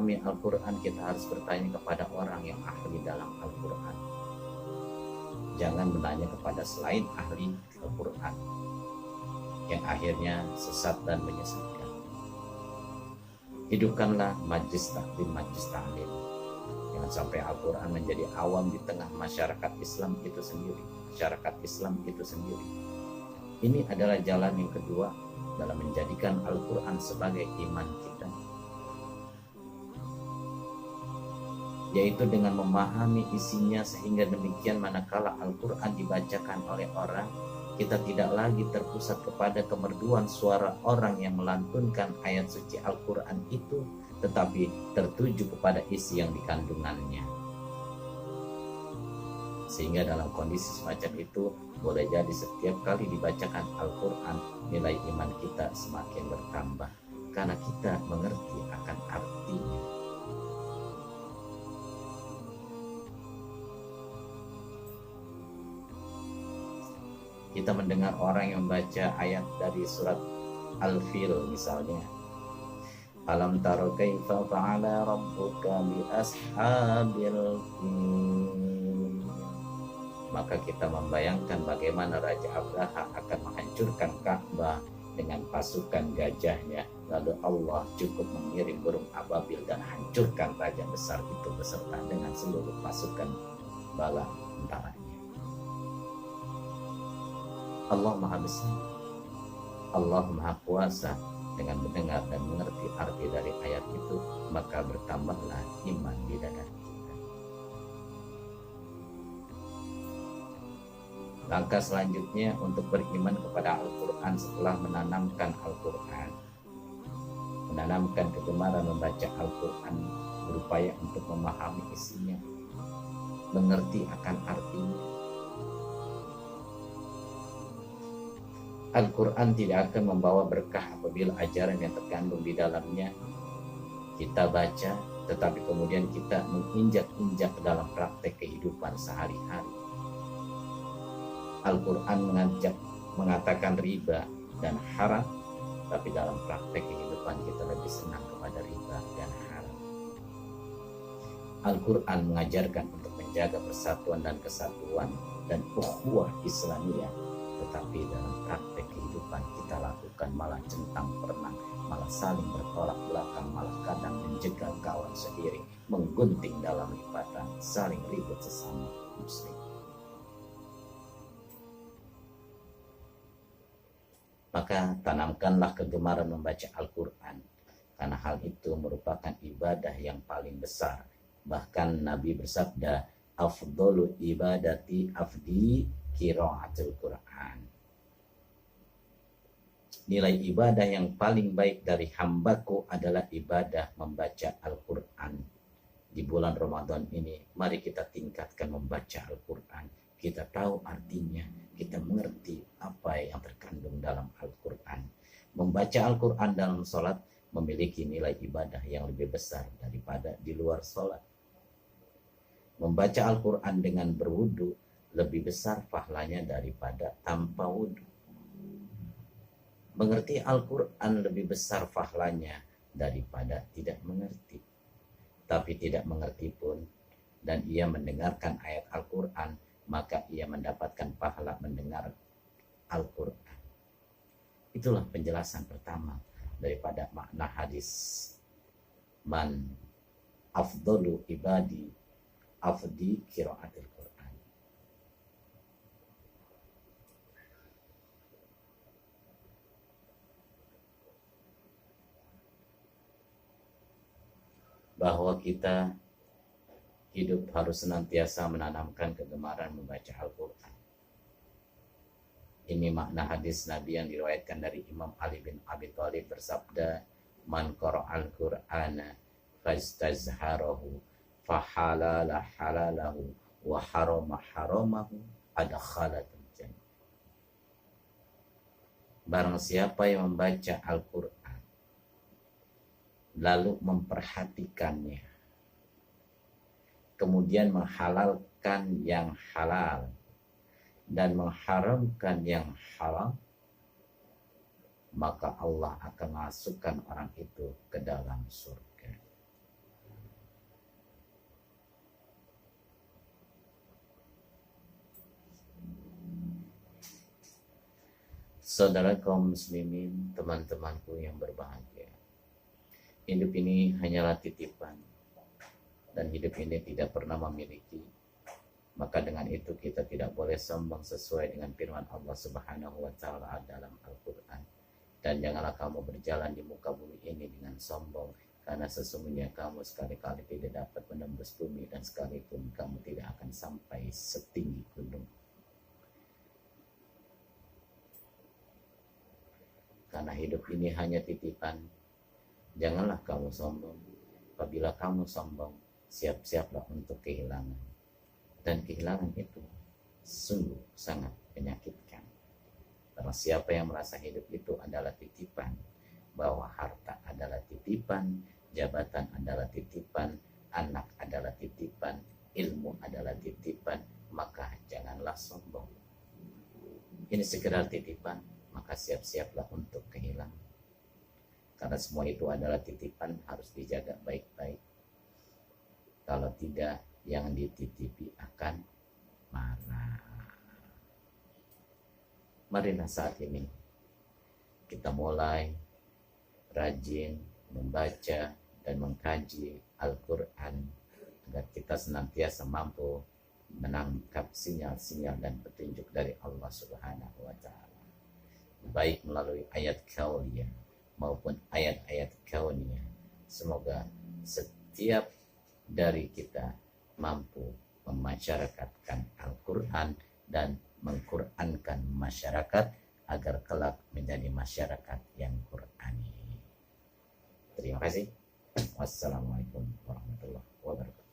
memahami Al-Quran, kita harus bertanya kepada orang yang ahli dalam Al-Quran. Jangan bertanya kepada selain ahli Al-Quran, yang akhirnya sesat dan menyesatkan. Hidupkanlah majlis taklim, majlis ta'lim. Jangan sampai Al-Quran menjadi awam di tengah masyarakat Islam itu sendiri. Masyarakat Islam itu sendiri. Ini adalah jalan yang kedua dalam menjadikan Al-Quran sebagai iman kita, yaitu dengan memahami isinya, sehingga demikian manakala Al-Quran dibacakan oleh orang, kita tidak lagi terpusat kepada kemerduan suara orang yang melantunkan ayat suci Al-Quran itu, tetapi tertuju kepada isi yang dikandungannya. Sehingga dalam kondisi semacam itu, boleh jadi setiap kali dibacakan Al-Quran, nilai iman kita semakin bertambah, karena kita mengerti akan artinya. Kita mendengar orang yang membaca ayat dari surat Al-Fil misalnya, alam taro kaifa fa'ala rabbuka bi ashabil fil, maka kita membayangkan bagaimana Raja Abraha akan menghancurkan Ka'bah dengan pasukan gajahnya, lalu Allah cukup mengirim burung ababil dan hancurkan raja besar itu beserta dengan seluruh pasukan bala tentaranya. Allah Maha Besar, Allah Maha Kuasa. Dengan mendengar dan mengerti arti dari ayat itu, maka bertambahlah iman di dada kita. Langkah selanjutnya untuk beriman kepada Al-Quran setelah menanamkan Al-Quran, menanamkan kegemaran membaca Al-Quran, berupaya untuk memahami isinya, mengerti akan artinya. Al-Quran tidak akan membawa berkah apabila ajaran yang terkandung di dalamnya kita baca, tetapi kemudian kita menginjak-injak dalam praktek kehidupan sehari-hari. Al-Quran mengatakan riba dan haram, tapi dalam praktek kehidupan kita lebih senang kepada riba dan haram. Al-Quran mengajarkan untuk menjaga persatuan dan kesatuan dan ukhuwah Islamiyah, tetapi dalam praktek kehidupan kita lakukan malah centang perenang, malah saling bertolak belakang, malah kadang menjegal kawan sendiri, menggunting dalam lipatan, saling ribut sesama muslim. Maka tanamkanlah kegemaran membaca Al-Quran, karena hal itu merupakan ibadah yang paling besar. Bahkan Nabi bersabda, afdolu ibadati afdi qiraatul Quran. Nilai ibadah yang paling baik dari hambaku adalah ibadah membaca Al-Quran. Di bulan Ramadan ini, mari kita tingkatkan membaca Al-Quran. Kita tahu artinya, kita mengerti apa yang terkandung dalam Al-Quran. Membaca Al-Quran dalam sholat memiliki nilai ibadah yang lebih besar daripada di luar sholat. Membaca Al-Quran dengan berwudu lebih besar pahalanya daripada tanpa wudu. Mengerti Al-Quran lebih besar pahalanya daripada tidak mengerti. Tapi tidak mengerti pun, dan ia mendengarkan ayat Al-Quran, maka ia mendapatkan pahala mendengar Al-Quran. Itulah penjelasan pertama daripada makna hadis man afdalu ibadi afdi qiraatil Quran. Bahwa kita hidup harus senantiasa menanamkan kegemaran membaca Al-Quran. Ini makna hadis Nabi yang diriwayatkan dari Imam Ali bin Abi Thalib bersabda, man qara'al Qur'ana fastazharahu fahalala halalahu wa harama haramahu adkhalatul jannah. Barang siapa yang membaca Al-Quran lalu memperhatikannya, kemudian menghalalkan yang halal dan mengharamkan yang haram, maka Allah akan masukkan orang itu ke dalam surga. Saudara kaum muslimin, teman-temanku yang berbahagia, hidup ini hanyalah titipan, dan hidup ini tidak pernah memiliki. Maka dengan itu kita tidak boleh sombong sesuai dengan firman Allah Subhanahu wa taala dalam Al-Qur'an. Dan janganlah kamu berjalan di muka bumi ini dengan sombong, karena sesungguhnya kamu sekali-kali tidak dapat menembus bumi, dan sekalipun kamu tidak akan sampai setinggi gunung. Karena hidup ini hanya titipan, janganlah kamu sombong. Apabila kamu sombong, siap-siaplah untuk kehilangan. Dan kehilangan itu sungguh sangat menyakitkan. Karena siapa yang merasa hidup itu adalah titipan, bahwa harta adalah titipan, jabatan adalah titipan, anak adalah titipan, ilmu adalah titipan, maka janganlah sombong. Ini sekedar titipan, maka siap-siaplah untuk kehilangan. Karena semua itu adalah titipan, harus dijaga baik-baik. Kalau tidak, yang dititipi akan marah. Marilah saat ini kita mulai rajin membaca dan mengkaji Al-Quran, agar kita senantiasa mampu menangkap sinyal-sinyal dan petunjuk dari Allah Subhanahu wa taala, baik melalui ayat kauniyah maupun ayat-ayat kauniyah. Semoga setiap dari kita mampu memasyarakatkan Al-Quran dan mengqurankan masyarakat, agar kelak menjadi masyarakat yang Qurani. Terima kasih. Wassalamualaikum warahmatullahi wabarakatuh.